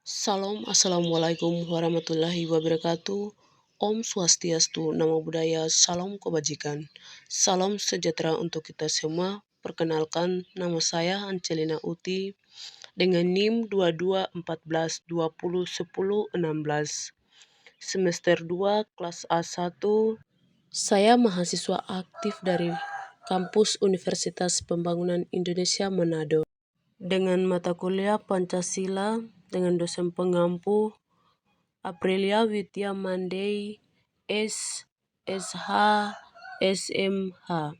Salam, Assalamualaikum warahmatullahi wabarakatuh. Om Swastiastu, Namo Buddhaya, Salam Kebajikan. Salam sejahtera untuk kita semua. Perkenalkan, nama saya Ancelina Uti dengan NIM 2214201016. Semester 2, kelas A1. Saya mahasiswa aktif dari kampus Universitas Pembangunan Indonesia Manado. Dengan mata kuliah Pancasila dengan dosen pengampu Aprilia Widya Mandey, SH, SMH.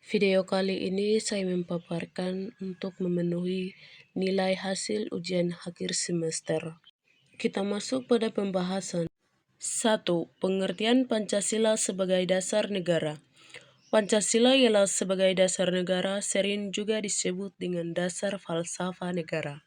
Video kali ini saya memaparkan untuk memenuhi nilai hasil ujian akhir semester. Kita masuk pada pembahasan. 1. Pengertian Pancasila sebagai dasar negara. Pancasila ialah sebagai dasar negara, sering juga disebut dengan dasar falsafah negara.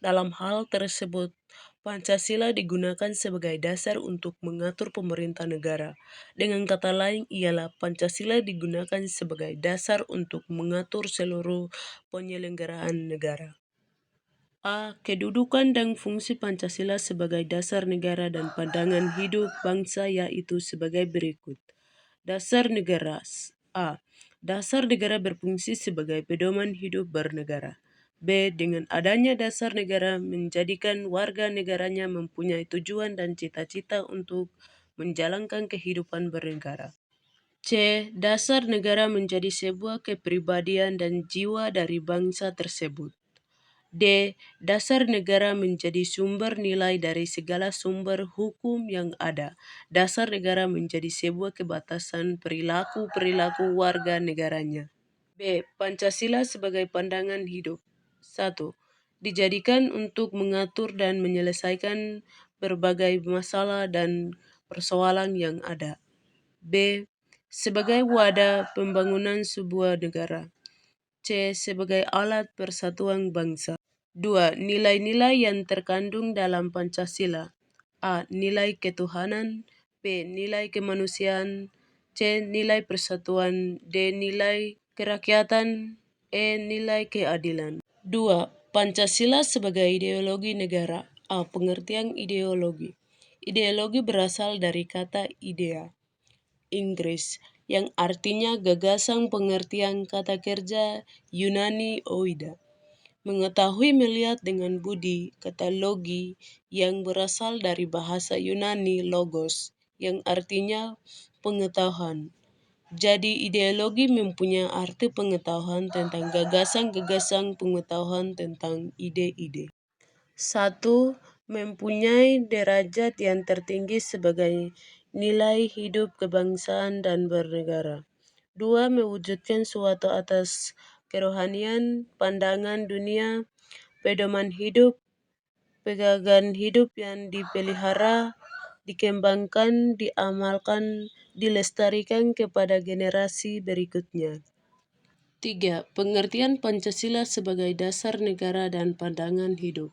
Dalam hal tersebut, Pancasila digunakan sebagai dasar untuk mengatur pemerintah negara. Dengan kata lain ialah Pancasila digunakan sebagai dasar untuk mengatur seluruh penyelenggaraan negara. A. Kedudukan dan fungsi Pancasila sebagai dasar negara dan pandangan hidup bangsa yaitu sebagai berikut. Dasar negara. A. Dasar negara berfungsi sebagai pedoman hidup bernegara. B. Dengan adanya dasar negara menjadikan warga negaranya mempunyai tujuan dan cita-cita untuk menjalankan kehidupan bernegara. C. Dasar negara menjadi sebuah kepribadian dan jiwa dari bangsa tersebut. D. Dasar negara menjadi sumber nilai dari segala sumber hukum yang ada. Dasar negara menjadi sebuah kebatasan perilaku-perilaku warga negaranya. B. Pancasila sebagai pandangan hidup. 1. Dijadikan untuk mengatur dan menyelesaikan berbagai masalah dan persoalan yang ada. B. Sebagai wadah pembangunan sebuah negara. C. Sebagai alat persatuan bangsa. 2. Nilai-nilai yang terkandung dalam Pancasila. A. Nilai ketuhanan. B. Nilai kemanusiaan. C. Nilai persatuan. D. Nilai kerakyatan. E. Nilai keadilan. 2. Pancasila sebagai ideologi negara. A. Pengertian ideologi. Ideologi berasal dari kata idea, Inggris, yang artinya gagasan, pengertian kata kerja Yunani oida. Mengetahui melihat dengan budi, kata logi, yang berasal dari bahasa Yunani logos, yang artinya pengetahuan. Jadi ideologi mempunyai arti pengetahuan tentang gagasan-gagasan, pengetahuan tentang ide-ide. 1. Mempunyai derajat yang tertinggi sebagai nilai hidup kebangsaan dan bernegara. 2. Mewujudkan suatu atas kerohanian, pandangan dunia, pedoman hidup, pegangan hidup yang dipelihara, dikembangkan, diamalkan, dilestarikan kepada generasi berikutnya. 3. Pengertian Pancasila sebagai dasar negara dan pandangan hidup.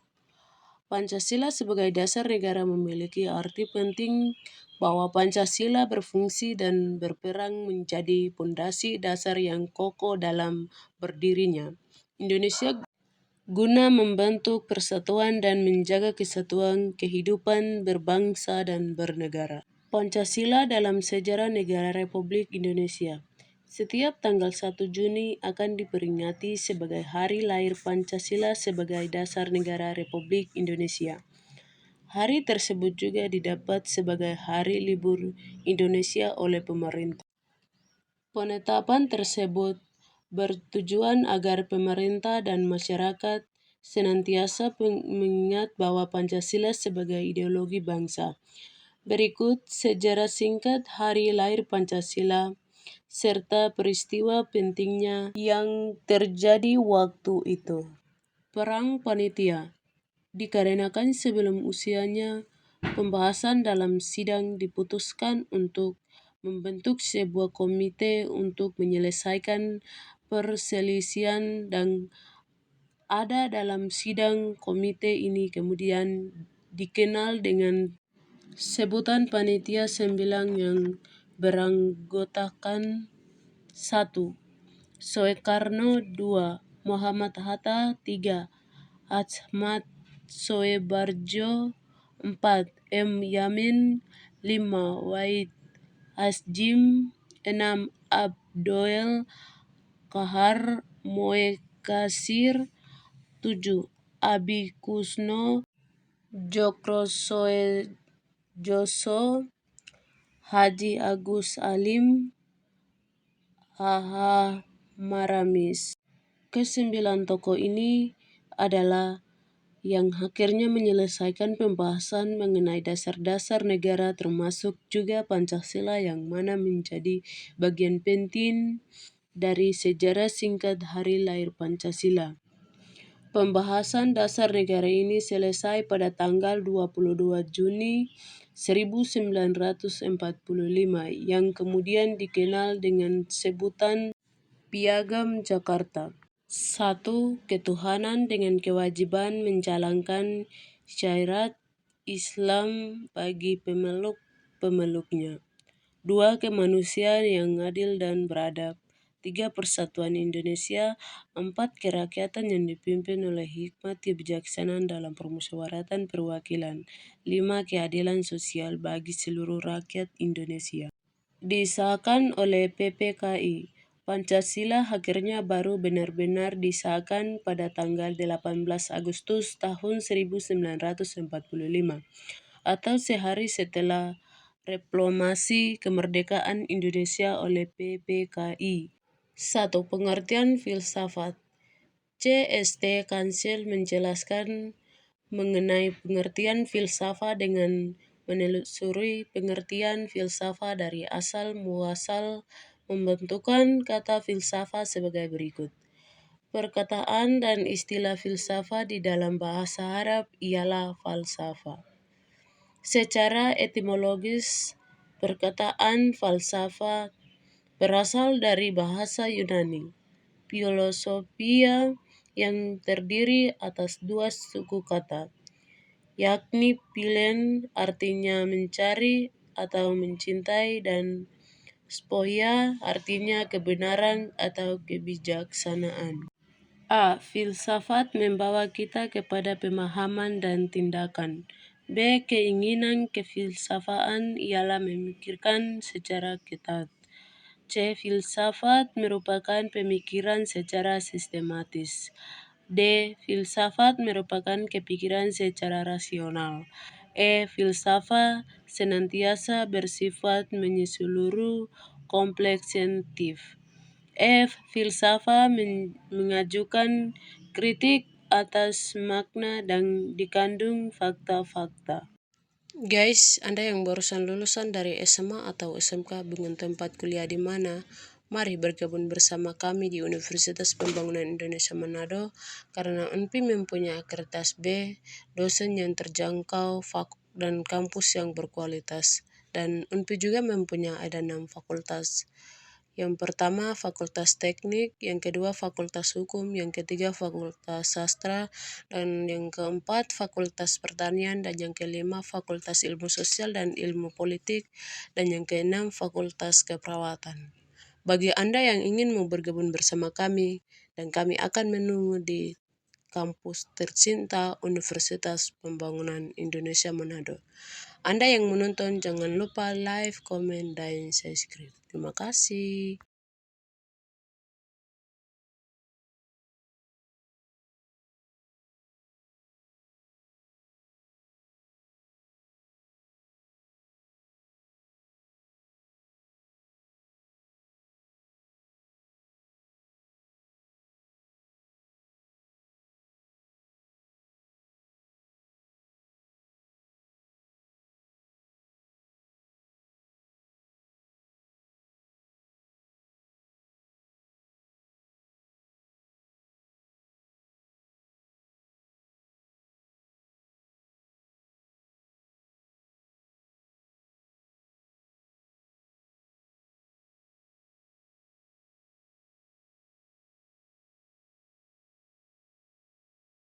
Pancasila sebagai dasar negara memiliki arti penting bahwa Pancasila berfungsi dan berperan menjadi pondasi dasar yang kokoh dalam berdirinya Indonesia guna membentuk persatuan dan menjaga kesatuan kehidupan berbangsa dan bernegara. Pancasila dalam sejarah negara Republik Indonesia. Setiap tanggal 1 Juni akan diperingati sebagai Hari Lahir Pancasila sebagai dasar negara Republik Indonesia. Hari tersebut juga didapat sebagai hari libur Indonesia oleh pemerintah. Penetapan tersebut bertujuan agar pemerintah dan masyarakat senantiasa mengingat bahwa Pancasila sebagai ideologi bangsa. Berikut sejarah singkat Hari Lahir Pancasila serta peristiwa pentingnya yang terjadi waktu itu. Perang Panitia. Dikarenakan sebelum usianya, pembahasan dalam sidang diputuskan untuk membentuk sebuah komite untuk menyelesaikan perselisihan dan ada dalam sidang komite ini kemudian dikenal dengan sebutan Panitia 9 yang beranggotakan 1. Soekarno. 2. Muhammad Hatta. 3. Ahmad Soebarjo 4, M. Yamin 5, Wahid Asjim 6, Abdoel Kahar Moekasir 7, Abi Kusno Jokrosoejoso, Haji Agus Alim, Haha Maramis. Kesembilan tokoh ini adalah yang akhirnya menyelesaikan pembahasan mengenai dasar-dasar negara termasuk juga Pancasila yang mana menjadi bagian penting dari sejarah singkat hari lahir Pancasila. Pembahasan dasar negara ini selesai pada tanggal 22 Juni 1945 yang kemudian dikenal dengan sebutan Piagam Jakarta. 1. Ketuhanan dengan kewajiban menjalankan syariat Islam bagi pemeluk-pemeluknya. 2. Kemanusiaan yang adil dan beradab. 3. Persatuan Indonesia. 4. Kerakyatan yang dipimpin oleh hikmat kebijaksanaan dalam permusyawaratan perwakilan. 5. Keadilan sosial bagi seluruh rakyat Indonesia. Disahkan oleh PPKI. Pancasila akhirnya baru benar-benar disahkan pada tanggal 18 Agustus tahun 1945 atau sehari setelah proklamasi kemerdekaan Indonesia oleh PPKI. 1. Pengertian filsafat. CST Kansel menjelaskan mengenai pengertian filsafat dengan menelusuri pengertian filsafat dari asal muasal membentukkan kata filsafat sebagai berikut. Perkataan dan istilah filsafat di dalam bahasa Arab ialah falsafah. Secara etimologis, perkataan falsafah berasal dari bahasa Yunani, philosophia, yang terdiri atas dua suku kata, yakni philen artinya mencari atau mencintai dan spoia artinya kebenaran atau kebijaksanaan. A. Filsafat membawa kita kepada pemahaman dan tindakan. B. Keinginan kefilsafaan ialah memikirkan secara ketat. C. Filsafat merupakan pemikiran secara sistematis. D. Filsafat merupakan kepikiran secara rasional. E. Filsafat senantiasa bersifat menyeluruh, komprehensif. F. Filsafat mengajukan kritik atas makna dan dikandung fakta-fakta. Guys, Anda yang barusan lulusan dari SMA atau SMK bingung tempat kuliah di mana? Mari bergabung bersama kami di Universitas Pembangunan Indonesia Manado karena UNPI mempunyai akreditas B, dosen yang terjangkau, dan kampus yang berkualitas. Dan UNPI juga mempunyai ada 6 fakultas. Yang pertama Fakultas Teknik, yang kedua Fakultas Hukum, yang ketiga Fakultas Sastra, dan yang keempat Fakultas Pertanian, dan yang kelima Fakultas Ilmu Sosial dan Ilmu Politik, dan yang keenam Fakultas Keperawatan. Bagi Anda yang ingin mau bergabung bersama kami, dan kami akan menunggu di kampus tercinta Universitas Pembangunan Indonesia Manado. Anda yang menonton jangan lupa like, komen, dan subscribe. Terima kasih.